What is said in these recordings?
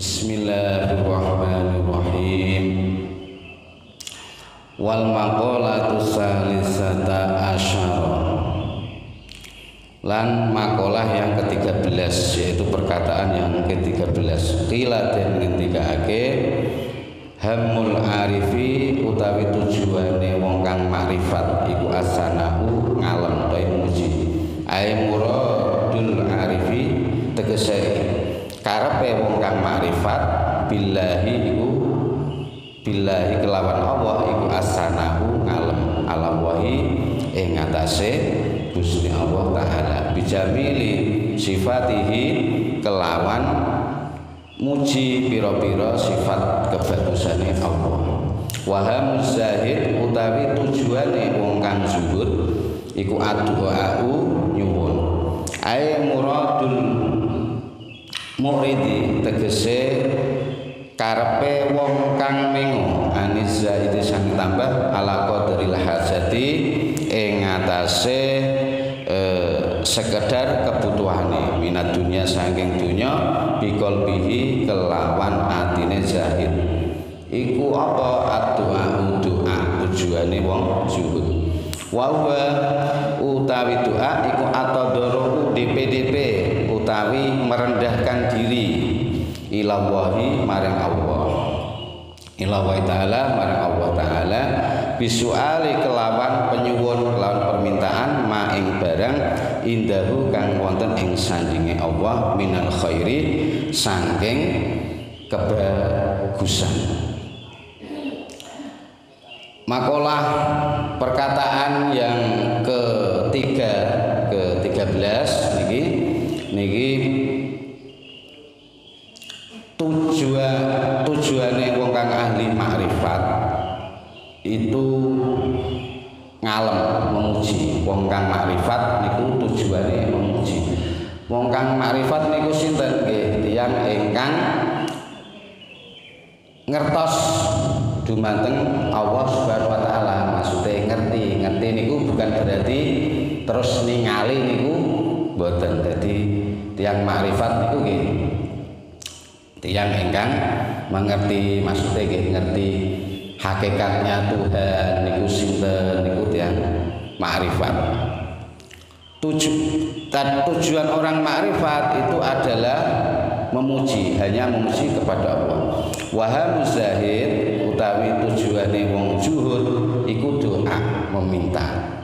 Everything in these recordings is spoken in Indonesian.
Bismillahirrahmanirrahim. Wal maqalatu salisata asyara. Lan makalah yang ke-13, yaitu perkataan yang ke-13. Qila den ngendikake hamul arifi utawi tujuane wong kang makrifat iku asanahu ngalem ta muji. Ai muradul arifi tegese karepe wong kang makrifat billahi iku billahi kelawan Allah iku asanahu ngalem ala wahi ing atase Gusti Allah Ta'ala bijamili sifatihi kelawan muji piro-piro sifat kebagusane Allah. Waham zahid utawi tujuane wong kang zuhud iku addu'a'u nyuwun. Ai muradul muridi tegese karepe wong kang mengo anis zaid sang tambah ala qadaril hajati ing atase sekedar kebutuhane minat dunia saking dunya bikol bihi kelawan atine zahid iku apa doa tujuane wong zuhud wa utawi doa iku atadoro DPDP utawi merendahkan diri ilawahi maring Allah ilawahi ta'ala maring Allah ta'ala bisuali kelawan penyuwun kelawan permintaan maing barang indahu kang wonten ing sandinge Allah minal khairi saking kebagusan. Makalah perkataan yang ke-13 niki tujuane wong kang ahli makrifat itu ngalem memuji. Wong kang makrifat niku tujuane memuji. Wong kang makrifat niku sinten nggih tiyang ingkang ngertos dumateng Allah Subhanahu wa taala. Maksude ngerti niku bukan berarti terus ningali niku mboten. Dadi tiyang makrifat niku nggih tiyang ingkang mengerti, maksude nggih ngerti hakikatnya Tuhan niku sinten niku tiyang makrifat. Tujuan orang makrifat itu adalah memuji, hanya memuji kepada Allah. Waham zahid utawi tujuane wong zuhud iku doa meminta.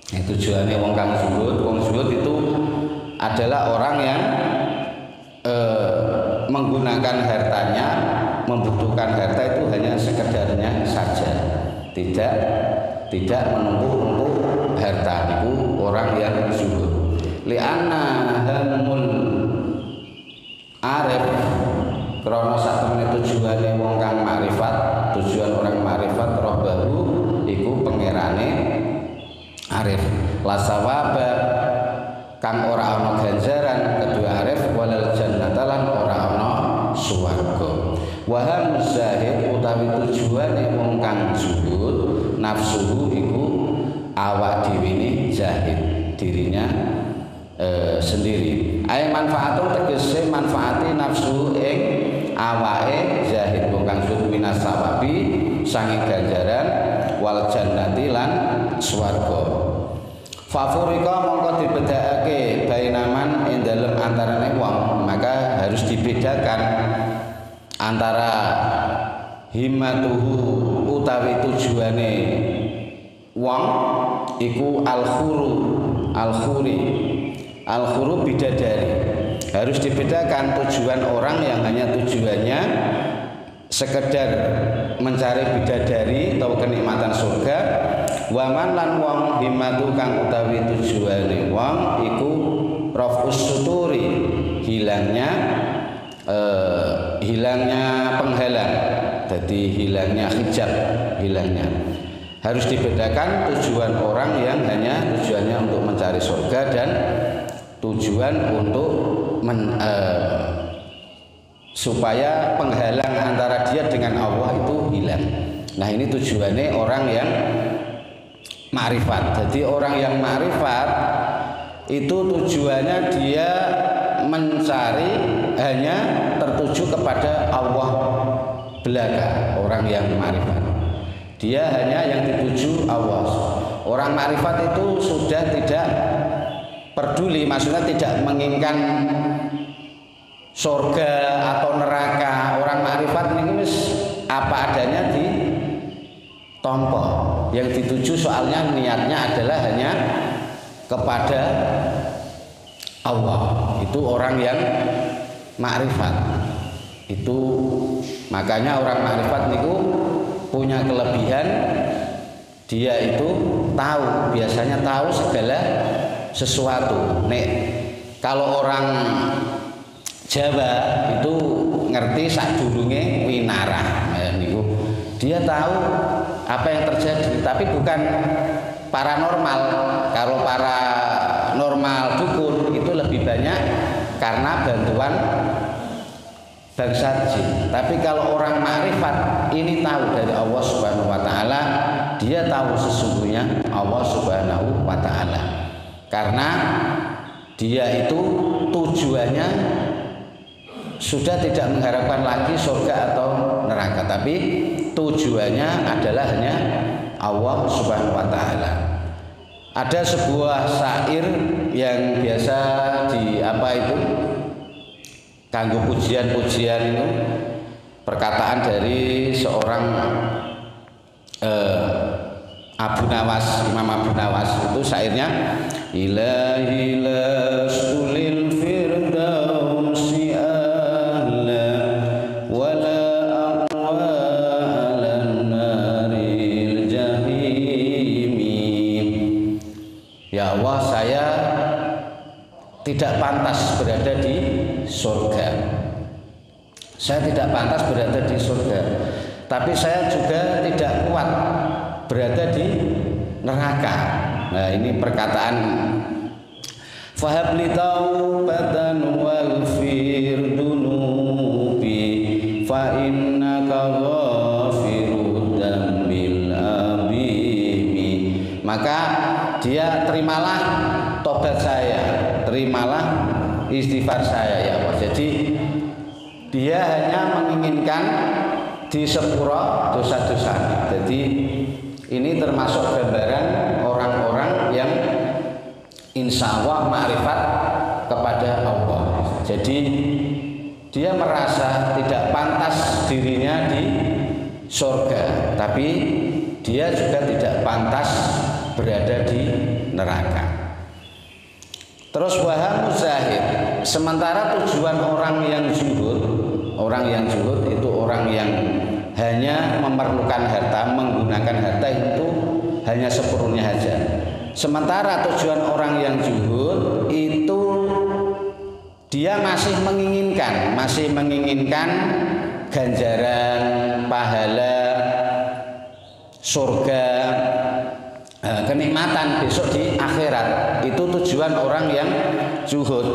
Tujuane wong kang zuhud, wong zuhud itu adalah orang yang menggunakan hartanya, membutuhkan harta itu hanya sekedarnya saja, tidak menumpuk harta. Itu orang yang zuhud. Li'anna hamul arif krana satemene tujuane wong kang makrifat, tujuan orang makrifat robahu iku pangerane arif. La sawaba kang ora ana ganjaran kedua arif walal jannata lan ora ana swarga. Waham zahid utawi tujuane wong kang zuhud nafsuhu iku awak dhewe zahid dirinya sendiri. Ai manfaatun tegese manfaati nafsu ing awake zahid wong kang zuhud minas sawabi sange ganjaran wal jannati lan swarga. Favorika mongko dibedakake bainaman ing dalem antarane wong, maka harus dibedakan antara himmatuhu utawi tujuane wong iku al-khuru bidadari. Harus dibedakan tujuan orang yang hanya tujuannya sekedar mencari bidadari atau kenikmatan surga. Waman lan wong himmatu kang utawi tujuane wong iku rafus suturi hilangnya penghalang, jadi hilangnya hijab, hilangnya. Harus dibedakan tujuan orang yang hanya tujuannya untuk mencari surga dan tujuan untuk supaya penghalang antara dia dengan Allah itu hilang. Nah, ini tujuannya orang yang ma'rifat. Jadi orang yang ma'rifat itu tujuannya dia mencari hanya tertuju tertuju kepada Allah belaka. Orang yang ma'rifat dia hanya yang dituju Allah. Orang ma'rifat itu sudah tidak peduli, maksudnya tidak menginginkan surga atau neraka. Orang ma'rifat ini apa adanya ditompo. Yang dituju soalnya niatnya adalah hanya kepada Allah. Itu orang yang ma'rifat. Itu makanya orang ma'rifat niku punya kelebihan, dia itu tahu, biasanya tahu segala sesuatu. Nek kalau orang Jawa itu ngerti sadurunge winarah, niku dia tahu apa yang terjadi, tapi bukan paranormal. Kalau paranormal dukun itu lebih banyak karena bantuan bangsa jin. Tapi kalau orang ma'rifat ini tahu dari Allah Subhanahu wa taala, dia tahu sesungguhnya Allah Subhanahu wa taala. Karena dia itu tujuannya sudah tidak mengharapkan lagi surga atau neraka, tapi tujuannya adalah hanya Allah Subhanahu wa taala. Ada sebuah syair yang biasa kanggo pujian-pujian itu, perkataan dari seorang Imam Abu Nawas. Itu syairnya, ilahi lasulil firdausi ahla wala aqwa alan naril jahimi. Ya Allah, saya tidak pantas berada di surga. Saya tidak pantas berada di surga, tapi saya juga tidak kuat berada di neraka. Nah, ini perkataan fahabli taubatan waghfir dunubi fa innaka ghafirud dzambil abimi. Maka dia terimalah tobat saya, terimalah istighfar saya ya Allah. Jadi dia hanya menginginkan di sepura dosa-dosa. Jadi ini termasuk gambaran orang-orang yang insya Allah ma'rifat kepada Allah. Jadi dia merasa tidak pantas dirinya di surga, tapi dia juga tidak pantas berada di neraka. Terus wahamu zahid, sementara tujuan orang yang zuhud itu orang yang hanya memerlukan harta, menggunakan harta itu hanya seperlunya saja. Sementara tujuan orang yang zuhud itu dia masih menginginkan ganjaran, pahala, surga, kenikmatan besok di akhirat. Itu tujuan orang yang zuhud.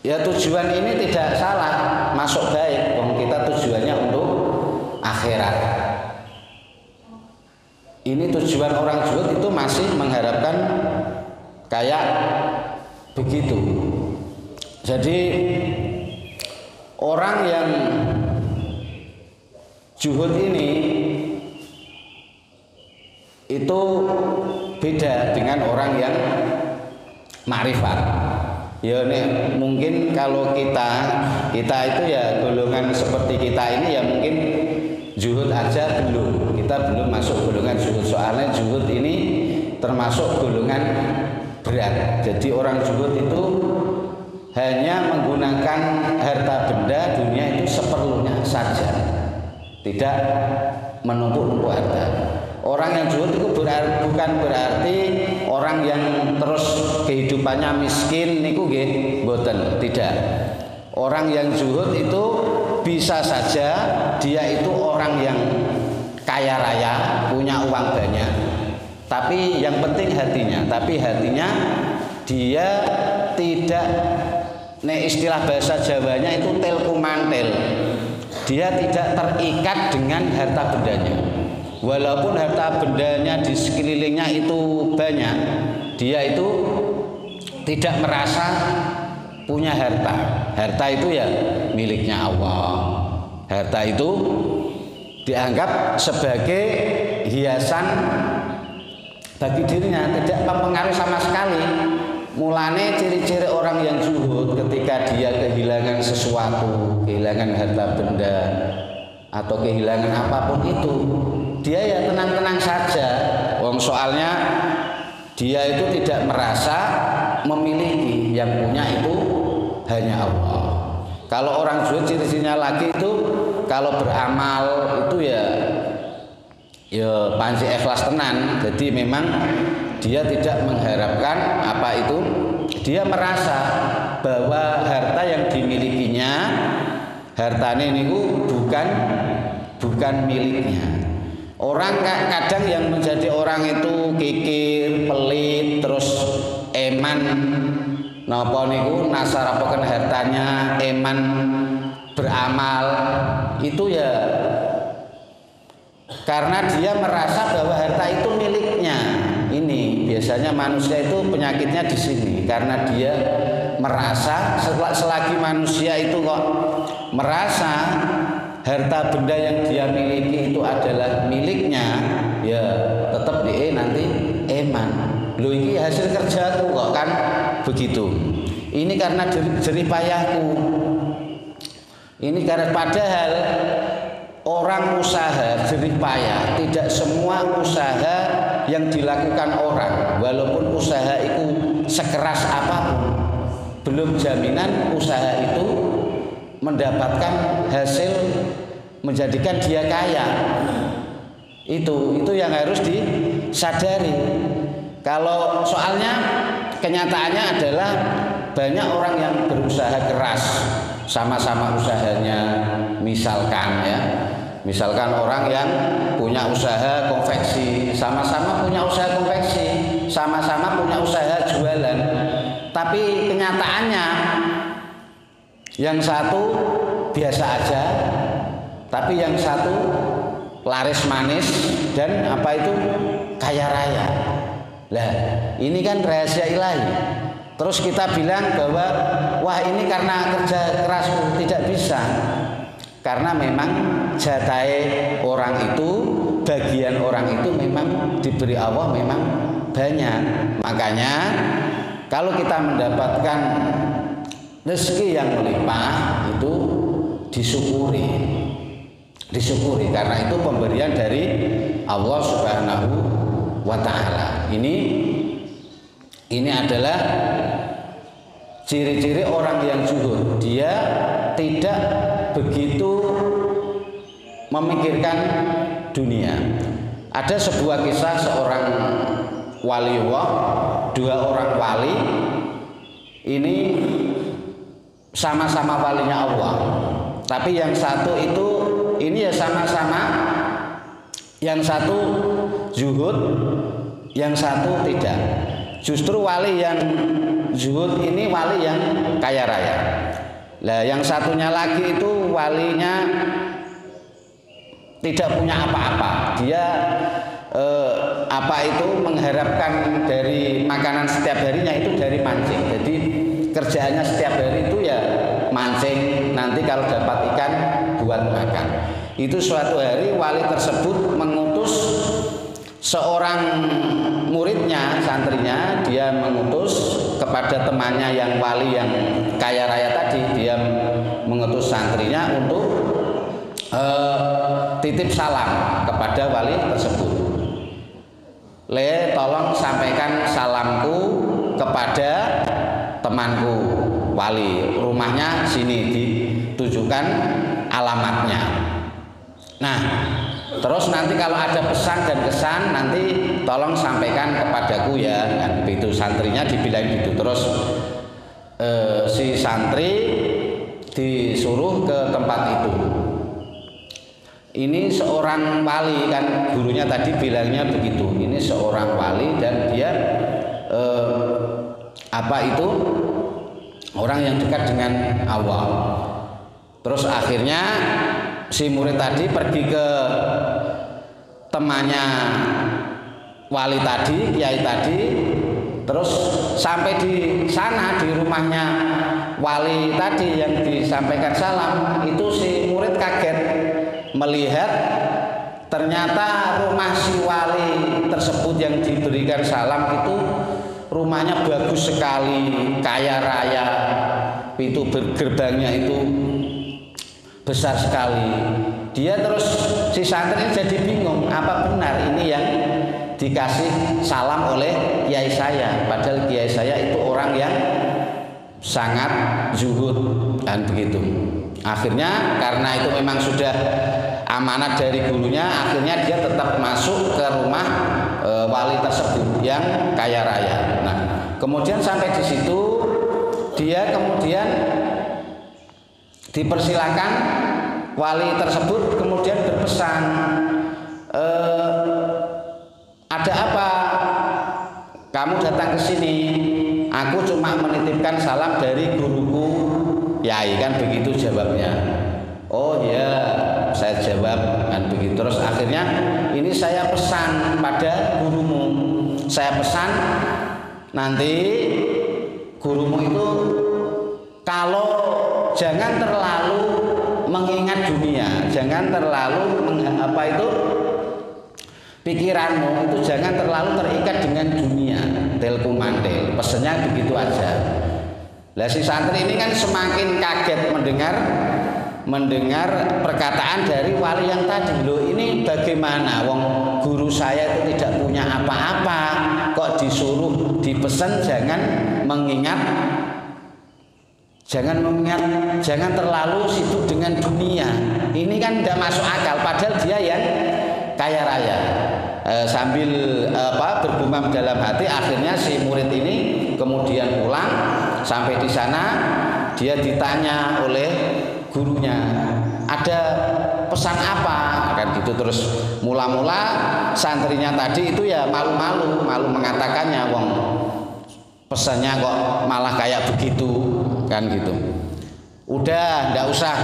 Ya, tujuan ini tidak salah, masuk baik. Wong kita tujuannya untuk akhirat. Ini tujuan orang zuhud itu masih mengharapkan kayak begitu. Jadi orang yang zuhud ini itu beda dengan orang yang ma'rifat. Ya nih, mungkin kalau kita itu ya golongan seperti kita ini ya mungkin zuhud aja belum. Kita belum masuk golongan zuhud. Soalnya zuhud ini termasuk golongan berat. Jadi orang zuhud itu hanya menggunakan harta benda dunia itu seperlunya saja, tidak menumpuk-numpuk harta. Orang yang zuhud itu bukan berarti orang yang terus kehidupannya miskin niku nggih, mboten, tidak. Orang yang zuhud itu bisa saja dia itu orang yang kaya raya, punya uang banyak, tapi yang penting hatinya. Tapi hatinya dia tidak, istilah bahasa Jawanya itu telku mantel. Dia tidak terikat dengan harta bendanya. Walaupun harta bendanya di sekelilingnya itu banyak, dia itu tidak merasa punya harta. Harta itu ya miliknya Allah. Harta itu dianggap sebagai hiasan bagi dirinya, tidak mempengaruhi sama sekali. Mulane ciri-ciri orang yang zuhud ketika dia kehilangan sesuatu, kehilangan harta benda atau kehilangan apapun itu, dia ya tenang-tenang saja. Wong soalnya dia itu tidak merasa memiliki, yang punya itu hanya Allah. Kalau orang zuhud ciri-cirinya lagi itu kalau beramal itu ya panci ikhlas tenan. Jadi memang dia tidak mengharapkan apa itu, dia merasa bahwa harta yang dimilikinya, hartanya ini bukan miliknya. Orang kadang yang menjadi orang itu kikir, pelit, terus eman napa niku nasarapoken hartanya, eman beramal itu ya karena dia merasa bahwa harta itu miliknya. Ini biasanya manusia itu penyakitnya di sini, karena dia merasa selagi manusia itu kok merasa harta benda yang dia miliki itu adalah miliknya, ya tetap dia nanti eman. Loh ini hasil kerjaku kok, kan begitu. Ini karena jerih payahku. Ini karena padahal orang usaha jerih payah, tidak semua usaha yang dilakukan orang, walaupun usaha itu sekeras apapun, belum jaminan usaha itu mendapatkan hasil menjadikan dia kaya. Itu yang harus disadari. Kalau soalnya kenyataannya adalah banyak orang yang berusaha keras, sama-sama usahanya, misalkan orang yang punya usaha konveksi, sama-sama punya usaha konveksi, sama-sama punya usaha jualan, tapi kenyataannya yang satu biasa aja, tapi yang satu laris manis dan apa itu kaya raya. Lah ini kan rahasia ilahi. Terus kita bilang bahwa wah ini karena kerja keras, tidak bisa. Karena memang jatahe orang itu, bagian orang itu memang diberi Allah memang banyak. Makanya kalau kita mendapatkan rezeki yang melimpah itu disyukuri. Karena itu pemberian dari Allah Subhanahu wa ta'ala. Ini adalah ciri-ciri orang yang zuhud. Dia tidak begitu memikirkan dunia. Ada sebuah kisah seorang waliullah, dua orang wali ini sama-sama walinya Allah. Tapi yang satu itu ini ya sama-sama, yang satu zuhud, yang satu tidak. Justru wali yang zuhud ini wali yang kaya raya. Lah yang satunya lagi itu walinya tidak punya apa-apa. Dia mengharapkan dari makanan setiap harinya itu dari mancing. Jadi kerjaannya setiap hari itu ya mancing, nanti kalau dapat ikan buat makan. Itu suatu hari wali tersebut mengutus seorang muridnya, santrinya, dia mengutus kepada temannya yang wali yang kaya raya tadi, dia mengutus santrinya untuk titip salam kepada wali tersebut. Tolong sampaikan salamku kepada temanku wali, rumahnya sini, ditujukan alamatnya. Nah, terus nanti kalau ada pesan dan kesan nanti tolong sampaikan kepadaku ya. Dan itu santrinya dibilang gitu. Terus si santri disuruh ke tempat itu. Ini seorang wali, kan gurunya tadi bilangnya begitu. Ini seorang wali dan dia orang yang dekat dengan Allah. Terus akhirnya si murid tadi pergi ke temannya wali tadi, kiai tadi. Terus sampai di sana di rumahnya wali tadi yang disampaikan salam itu si murid kaget melihat ternyata rumah si wali tersebut yang diberikan salam itu rumahnya bagus sekali, kaya raya, pintu gerbangnya itu besar sekali. Dia terus si santri jadi bingung, apa benar ini yang dikasih salam oleh kiai saya, padahal kiai saya itu orang yang sangat zuhud dan begitu. Akhirnya karena itu memang sudah amanat dari gurunya, akhirnya dia tetap masuk ke rumah wali tersebut yang kaya raya. Nah, kemudian sampai di situ dia kemudian dipersilakan, wali tersebut kemudian berpesan, ada apa kamu datang ke sini? Aku cuma menitipkan salam dari guruku Yai, kan begitu jawabnya. Oh ya, saya jawab kan begitu. Terus akhirnya ini saya pesan pada gurumu, saya pesan nanti gurumu itu kalau jangan terlalu mengingat dunia, jangan terlalu pikiranmu itu jangan terlalu terikat dengan dunia, telku mantel. Pesannya begitu aja. Lah si santri ini kan semakin kaget mendengar perkataan dari wali yang tadi. Loh, ini bagaimana? Wong guru saya itu tidak punya apa-apa, kok disuruh dipesan jangan mengingat, jangan terlalu sibuk dengan dunia. Ini kan tidak masuk akal, padahal dia yang kaya raya. Sambil bergumam dalam hati, akhirnya si murid ini kemudian pulang. Sampai di sana dia ditanya oleh gurunya, ada pesan apa kan gitu. Terus mula-mula santrinya tadi itu ya malu mengatakannya, wong pesannya kok malah kayak begitu kan gitu. Udah, ndak usah,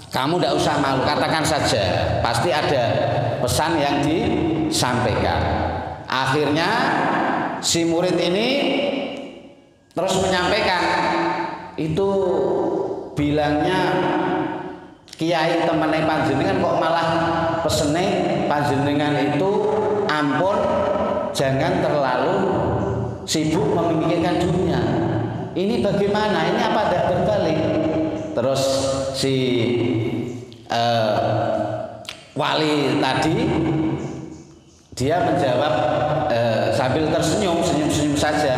kamu ndak usah malu, katakan saja, pasti ada pesan yang disampaikan. Akhirnya si murid ini terus menyampaikan, itu bilangnya kiai temennya panjenengan kok malah pesene panjenengan itu ampun jangan terlalu sibuk memikirkan dunia. Ini bagaimana? Ini apa tidak berbalik? Terus si wali tadi dia menjawab sambil tersenyum, senyum saja.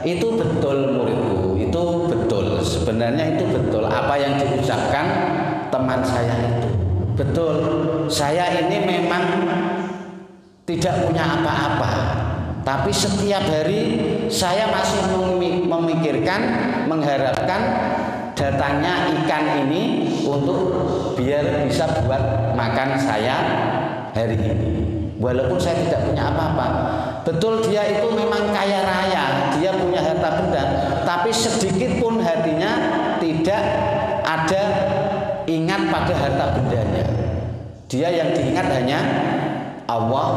Itu betul muridku, itu betul. Sebenarnya itu betul apa yang diucapkan teman saya itu. Betul. Saya ini memang tidak punya apa-apa, tapi setiap hari saya masih memikirkan, mengharapkan datangnya ikan ini untuk biar bisa buat makan saya hari ini. Walaupun saya tidak punya apa-apa. Betul, dia itu memang kaya raya, dia punya harta benda, tapi sedikit pun hatinya tidak ada ingat pada harta bendanya. Dia yang diingat hanya Allah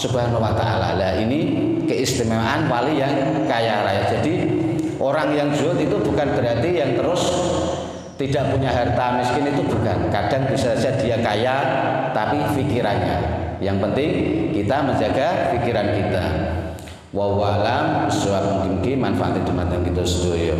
Subhanahu wa ta'ala. Lah ini keistimewaan wali yang kaya raya. Jadi orang yang zuhud itu bukan berarti yang terus tidak punya harta, miskin itu bukan. Kadang bisa saja dia kaya tapi pikirannya. Yang penting kita menjaga pikiran kita. Wawalam suap mungkin manfaatnya jumatan kita sedoyo.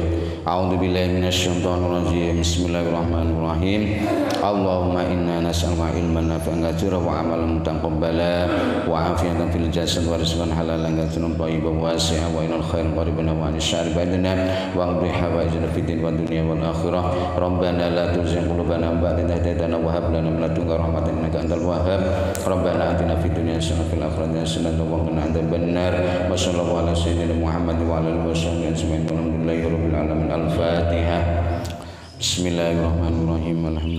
A'udzubillahi minasyaitonir rajim. Bismillahirrahmanirrahim. Allahumma inna nas'aluka ilman nafi'an katsiran wa amalan mutaqabbala wa afiyatan fil jasad wa rizqan halalan katsiran thayyiban wasi'an wa inal khair qaribana wa anisyari badana wa qdi hawaijana fid din wa dunya wal akhirah. Rabbana la tuzigh qulubana ba'da idh hadaytana wa hab lana min ladunka rahmatan innaka antal wahhab. Rabbana atina fid dunya hasanatan wa fil akhirati hasanatan wa qina adzabannar. Wa sallallahu ala sayyidina Muhammad wa ala alihi wasallam ajma'in. Alhamdulillahirabbil alamin. Al-Fatihah. Bismillahirrahmanirrahim. Alhamdulillah.